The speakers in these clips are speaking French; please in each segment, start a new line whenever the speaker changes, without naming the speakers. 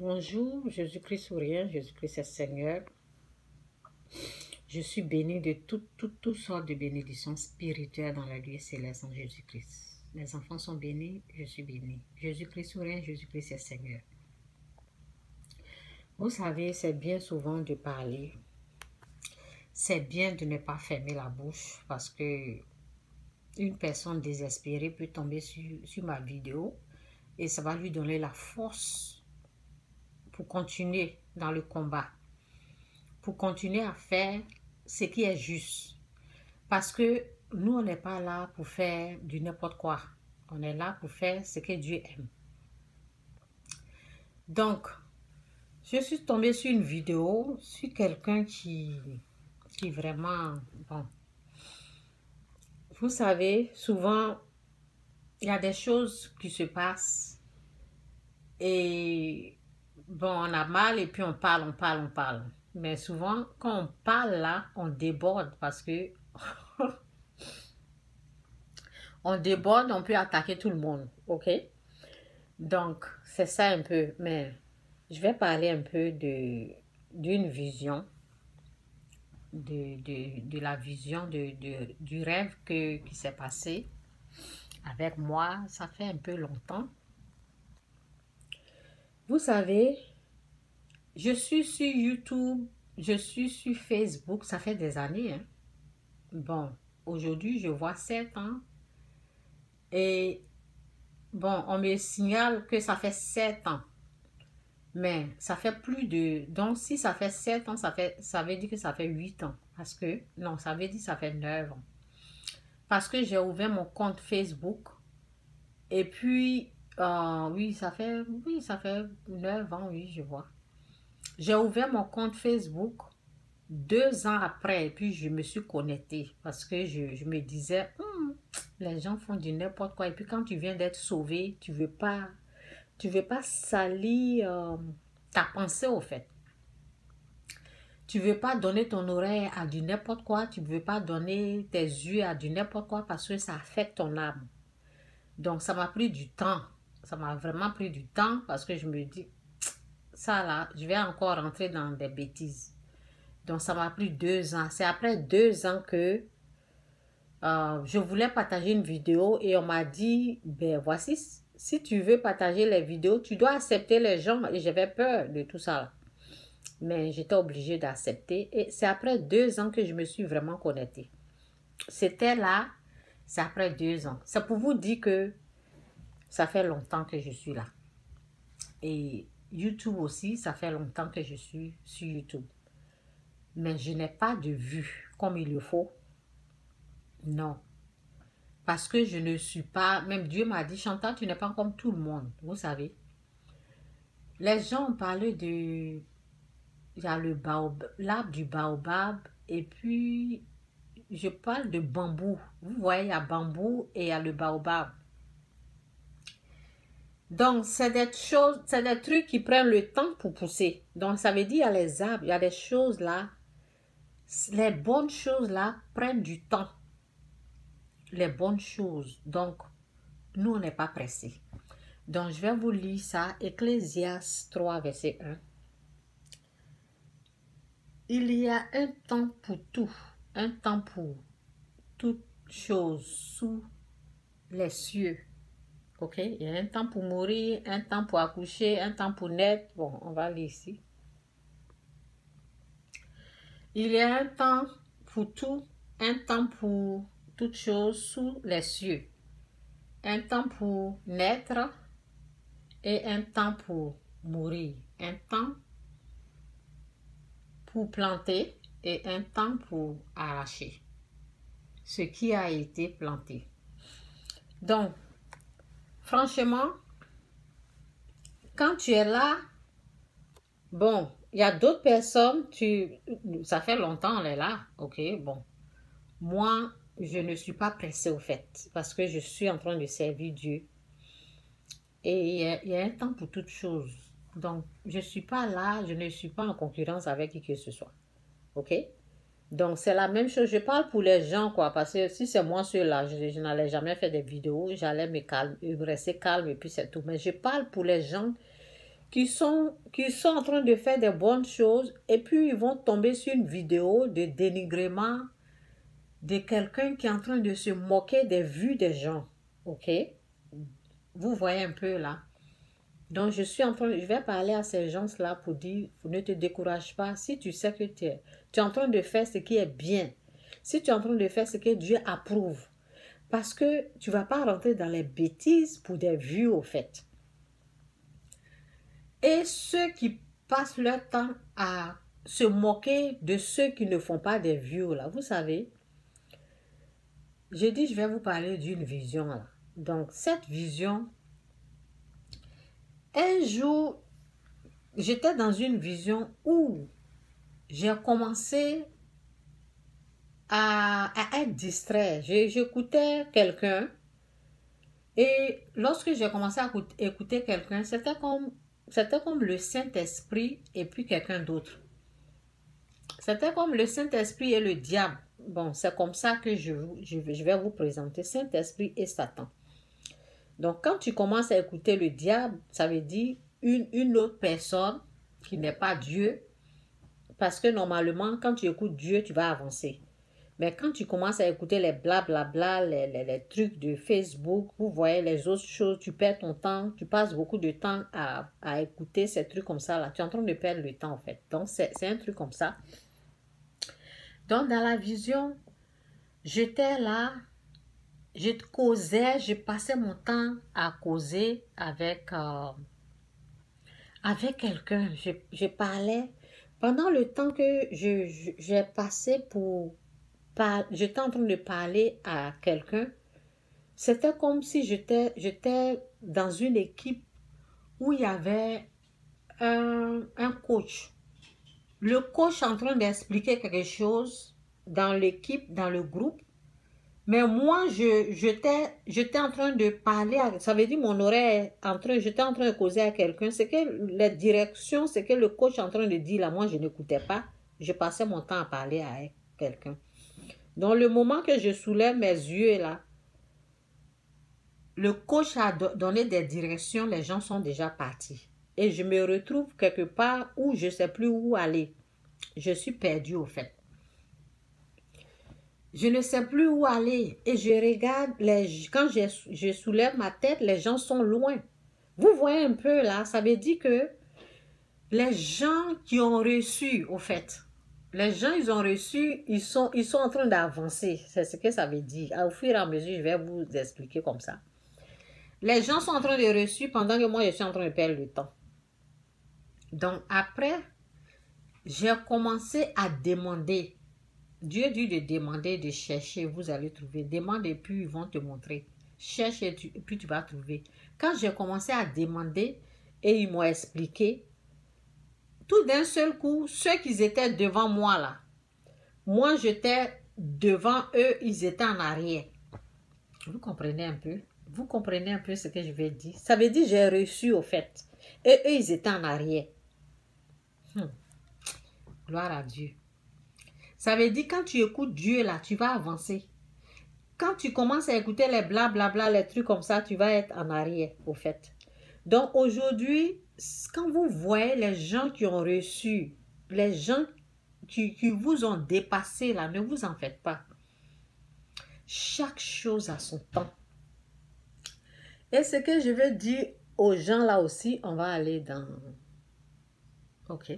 Bonjour, Jésus-Christ souriant, Jésus-Christ est Seigneur. Je suis bénie de toutes sortes de bénédictions spirituelles dans la vie céleste en Jésus-Christ. Mes enfants sont bénis, je suis bénie. Jésus-Christ souriant, Jésus-Christ est Seigneur. Vous savez, c'est bien souvent de parler. C'est bien de ne pas fermer la bouche parce que une personne désespérée peut tomber sur ma vidéo et ça va lui donner la force pour continuer dans le combat, pour continuer à faire ce qui est juste. Parce que nous, on n'est pas là pour faire du n'importe quoi. On est là pour faire ce que Dieu aime. Donc, je suis tombée sur une vidéo, sur quelqu'un qui vraiment... Bon. Vous savez, souvent, il y a des choses qui se passent et bon, on a mal et puis on parle. Mais souvent, quand on parle là, on déborde parce que on déborde, on peut attaquer tout le monde, ok? Donc, c'est ça un peu. Mais je vais parler un peu d'une vision, de la vision du rêve qui s'est passé avec moi. Ça fait un peu longtemps. Vous savez, je suis sur YouTube, je suis sur Facebook, ça fait des années, hein? Bon, aujourd'hui, je vois 7 ans. Et bon, on me signale que ça fait 7 ans. Mais ça fait plus de... Donc, si ça fait 7 ans, ça veut dire que ça fait 8 ans. Parce que... Non, ça veut dire que ça fait 9 ans. Parce que j'ai ouvert mon compte Facebook. Et puis... oui, ça fait 9 ans, oui, je vois. J'ai ouvert mon compte Facebook 2 ans après. Et puis, je me suis connectée. Parce que je me disais... les gens font du n'importe quoi. Et puis, quand tu viens d'être sauvé, tu veux pas salir ta pensée au fait. Tu veux pas donner ton oreille à du n'importe quoi. Tu veux pas donner tes yeux à du n'importe quoi parce que ça affecte ton âme. Donc, ça m'a pris du temps. Ça m'a vraiment pris du temps parce que je me dis, ça là, je vais encore rentrer dans des bêtises. Donc, ça m'a pris 2 ans. C'est après 2 ans que je voulais partager une vidéo et on m'a dit, ben voici, si tu veux partager les vidéos, tu dois accepter les gens. Et j'avais peur de tout ça. Mais j'étais obligée d'accepter. Et c'est après 2 ans que je me suis vraiment connectée. C'était là, c'est après 2 ans. C'est pour vous dire que ça fait longtemps que je suis là. Et YouTube aussi, ça fait longtemps que je suis sur YouTube. Mais je n'ai pas de vue comme il le faut. Non. Parce que je ne suis pas... Même Dieu m'a dit, Chantal, tu n'es pas comme tout le monde. Vous savez. Les gens ont parlé de... Il y a l'arbre du baobab. Et puis, je parle de bambou. Vous voyez, il y a bambou et il y a le baobab. Donc, c'est des choses, c'est des trucs qui prennent le temps pour pousser. Donc, ça veut dire, il y a les arbres, il y a des choses là. Les bonnes choses là prennent du temps. Les bonnes choses. Donc, nous, on n'est pas pressés. Donc, je vais vous lire ça. Ecclésiaste 3, verset 1. Il y a un temps pour tout. Un temps pour toute chose sous les cieux. Ok? Il y a un temps pour mourir, un temps pour accoucher, un temps pour naître. Bon, on va lire ici. Il y a un temps pour tout, un temps pour toute chose sous les cieux. Un temps pour naître et un temps pour mourir. Un temps pour planter et un temps pour arracher ce qui a été planté. Donc, franchement, quand tu es là, bon, il y a d'autres personnes, ça fait longtemps on est là, ok, bon. Moi, je ne suis pas pressée au fait, parce que je suis en train de servir Dieu. Et il y a un temps pour toute chose. Donc, je ne suis pas là, je ne suis pas en concurrence avec qui que ce soit. Ok? Donc, c'est la même chose. Je parle pour les gens, quoi. Parce que si c'est moi ceux-là, je n'allais jamais faire des vidéos. J'allais me rester calme et puis c'est tout. Mais je parle pour les gens qui sont en train de faire des bonnes choses et puis ils vont tomber sur une vidéo de dénigrement de quelqu'un qui est en train de se moquer des vues des gens. OK? Vous voyez un peu là. Donc, je vais parler à ces gens-là pour dire, ne te décourage pas. Si tu sais que tu es en train de faire ce qui est bien, si tu es en train de faire ce que Dieu approuve, parce que tu ne vas pas rentrer dans les bêtises pour des vues au fait. Et ceux qui passent leur temps à se moquer de ceux qui ne font pas des vues, là, vous savez, j'ai dit, je vais vous parler d'une vision, là. Donc, cette vision, un jour, j'étais dans une vision où j'ai commencé à être distrait. J'écoutais quelqu'un et lorsque j'ai commencé à écouter quelqu'un, c'était comme le Saint-Esprit et puis quelqu'un d'autre. C'était comme le Saint-Esprit et le diable. Bon, c'est comme ça que je vais vous présenter Saint-Esprit et Satan. Donc, quand tu commences à écouter le diable, ça veut dire une autre personne qui n'est pas Dieu. Parce que normalement, quand tu écoutes Dieu, tu vas avancer. Mais quand tu commences à écouter les blablabla, les trucs de Facebook, vous voyez les autres choses, tu perds ton temps, tu passes beaucoup de temps à écouter ces trucs comme ça, là. Tu es en train de perdre le temps, en fait. Donc, c'est un truc comme ça. Donc, dans la vision, j'étais là, je causais, je passais mon temps à causer avec quelqu'un. Je parlais. Pendant le temps que j'ai passé j'étais en train de parler à quelqu'un, c'était comme si j'étais dans une équipe où il y avait un coach. Le coach est en train d'expliquer quelque chose dans l'équipe, dans le groupe, mais moi, j'étais en train de parler, ça veut dire mon oreille, j'étais en train de causer à quelqu'un, c'est que la direction, c'est que le coach est en train de dire là, moi je n'écoutais pas, je passais mon temps à parler à quelqu'un. Dans le moment que je soulève mes yeux là, le coach a donné des directions, les gens sont déjà partis. Et je me retrouve quelque part où je ne sais plus où aller. Je suis perdue au fait. Je ne sais plus où aller et je regarde, quand je soulève ma tête, les gens sont loin. Vous voyez un peu là, ça veut dire que les gens qui ont reçu, au fait, les gens, ils ont reçu, ils sont en train d'avancer. C'est ce que ça veut dire. Au fur et à mesure, je vais vous expliquer comme ça. Les gens sont en train de reçu pendant que moi, je suis en train de perdre le temps. Donc, après, j'ai commencé à demander. Dieu dit de demander, de chercher, vous allez trouver. Demande et puis ils vont te montrer. Cherche et puis tu vas trouver. Quand j'ai commencé à demander et ils m'ont expliqué, tout d'un seul coup, ceux qui étaient devant moi là, moi j'étais devant eux, ils étaient en arrière. Vous comprenez un peu? Vous comprenez un peu ce que je vais dire? Ça veut dire j'ai reçu au fait. Et eux, ils étaient en arrière. Gloire à Dieu. Ça veut dire quand tu écoutes Dieu là, tu vas avancer. Quand tu commences à écouter les blablabla, les trucs comme ça, tu vas être en arrière au fait. Donc aujourd'hui, quand vous voyez les gens qui ont reçu, les gens qui vous ont dépassé là, ne vous en faites pas. Chaque chose a son temps. Et ce que je veux dire aux gens là aussi, on va aller dans... Ok.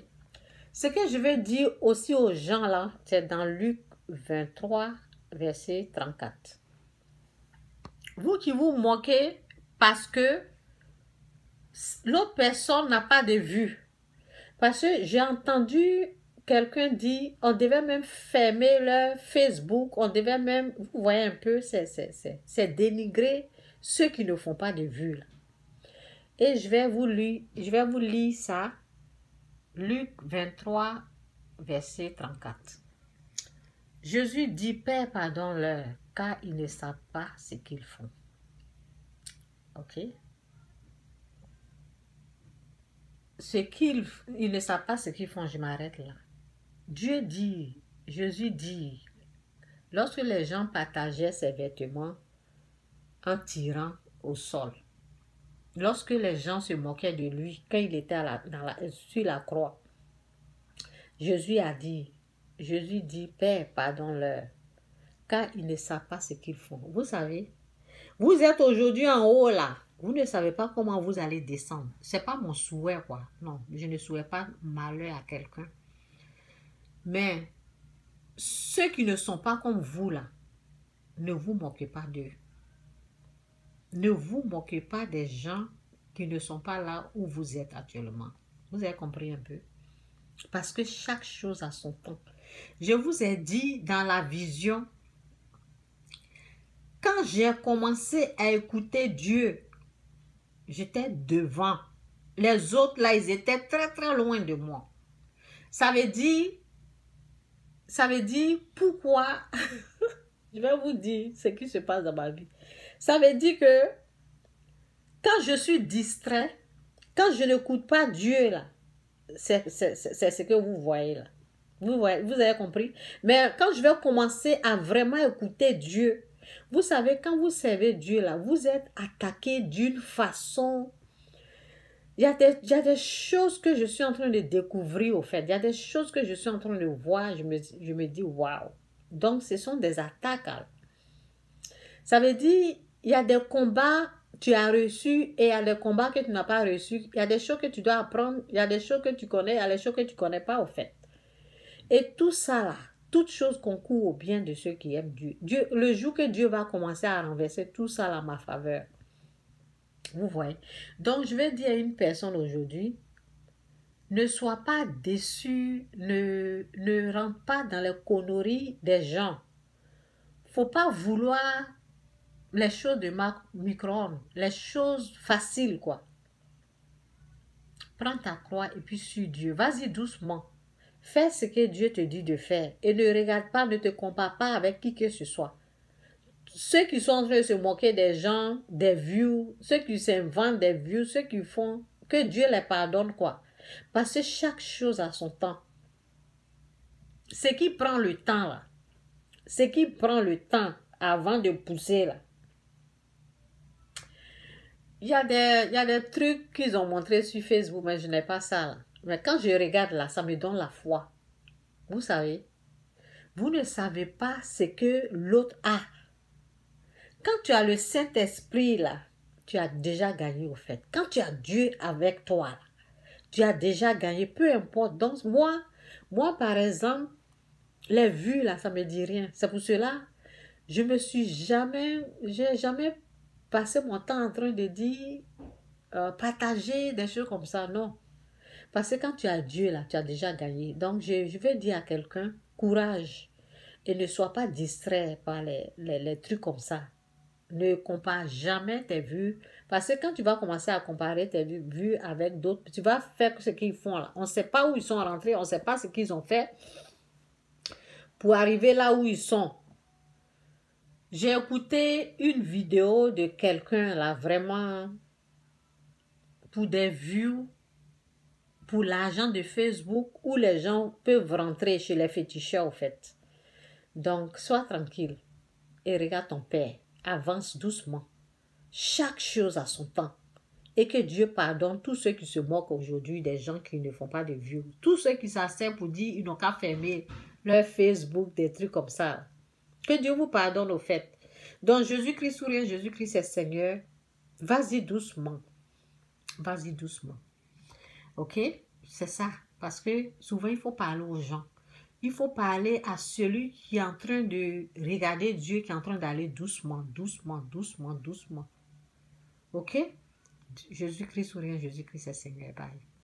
Ce que je veux dire aussi aux gens là, c'est dans Luc 23, verset 34. Vous qui vous moquez parce que l'autre personne n'a pas de vue. Parce que j'ai entendu quelqu'un dire, on devait même fermer leur Facebook, on devait même, vous voyez un peu, c'est dénigrer ceux qui ne font pas de vue. Là. Et je vais vous lire ça. Luc 23, verset 34. Jésus dit, Père, pardonne-leur, car ils ne savent pas ce qu'ils font. Ok? Ils ne savent pas ce qu'ils font, je m'arrête là. Jésus dit, lorsque les gens partageaient ses vêtements en tirant au sol, lorsque les gens se moquaient de lui, quand il était sur la croix, Jésus dit, Père, pardonne-leur, car ils ne savent pas ce qu'ils font. Vous savez, vous êtes aujourd'hui en haut là, vous ne savez pas comment vous allez descendre. C'est pas mon souhait, quoi. Non, je ne souhaite pas malheur à quelqu'un. Mais ceux qui ne sont pas comme vous là, ne vous moquez pas d'eux. Ne vous moquez pas des gens qui ne sont pas là où vous êtes actuellement. Vous avez compris un peu? Parce que chaque chose a son temps. Je vous ai dit dans la vision, quand j'ai commencé à écouter Dieu, j'étais devant. Les autres là, ils étaient très très loin de moi. Ça veut dire pourquoi, je vais vous dire ce qui se passe dans ma vie. Ça veut dire que quand je suis distrait, quand je n'écoute pas Dieu là, c'est ce que vous voyez là. Vous avez compris? Mais quand je vais commencer à vraiment écouter Dieu, vous savez, quand vous servez Dieu là, vous êtes attaqué d'une façon. Il y a des choses que je suis en train de découvrir au fait. Il y a des choses que je suis en train de voir. Je me dis, waouh. Donc, ce sont des attaques. Là. Ça veut dire, il y a des combats que tu as reçus et il y a des combats que tu n'as pas reçus. Il y a des choses que tu dois apprendre. Il y a des choses que tu connais. Il y a des choses que tu ne connais pas au fait. Et tout ça là, toute chose concourt au bien de ceux qui aiment Dieu. Le jour que Dieu va commencer à renverser tout ça là à ma faveur. Vous voyez. Donc, je vais dire à une personne aujourd'hui, ne sois pas déçu, ne rentre pas dans les conneries des gens. Faut pas vouloir les choses de micro-ondes, les choses faciles, quoi. Prends ta croix et puis suis Dieu. Vas-y doucement. Fais ce que Dieu te dit de faire et ne regarde pas, ne te compare pas avec qui que ce soit. Ceux qui sont en train de se moquer des gens, des views, ceux qui s'inventent des views, ceux qui font, que Dieu les pardonne, quoi. Parce que chaque chose a son temps. Ce qui prend le temps, là, ce qui prend le temps avant de pousser, là. Il y a des trucs qu'ils ont montrés sur Facebook, mais je n'ai pas ça, là. Mais quand je regarde, là, ça me donne la foi. Vous savez, vous ne savez pas ce que l'autre a. Quand tu as le Saint-Esprit, là, tu as déjà gagné, au fait. Quand tu as Dieu avec toi, là, tu as déjà gagné, peu importe. Donc, moi, par exemple, les vues, là, ça me dit rien. C'est pour cela, j'ai jamais passé mon temps en train de dire, partager des choses comme ça, non. Parce que quand tu as Dieu, là, tu as déjà gagné. Donc, je vais dire à quelqu'un, courage. Et ne sois pas distrait par les trucs comme ça. Ne compare jamais tes vues. Parce que quand tu vas commencer à comparer tes vues avec d'autres, tu vas faire ce qu'ils font là. On ne sait pas où ils sont rentrés, on ne sait pas ce qu'ils ont fait pour arriver là où ils sont. J'ai écouté une vidéo de quelqu'un là, vraiment, pour des vues, pour l'argent de Facebook, où les gens peuvent rentrer chez les féticheurs, au fait. Donc, sois tranquille et regarde ton père. Avance doucement. Chaque chose a son temps. Et que Dieu pardonne tous ceux qui se moquent aujourd'hui des gens qui ne font pas de vues. Tous ceux qui s'assèrent pour dire qu'ils n'ont qu'à fermer leur Facebook, des trucs comme ça. Que Dieu vous pardonne au fait. Donc Jésus-Christ ou rien, Jésus-Christ est Seigneur. Vas-y doucement. Vas-y doucement. Ok? C'est ça. Parce que souvent il faut parler aux gens. Il faut parler à celui qui est en train de regarder Dieu, qui est en train d'aller doucement, doucement, doucement, doucement. Ok? Jésus-Christ ou rien, Jésus-Christ est Seigneur. Bye.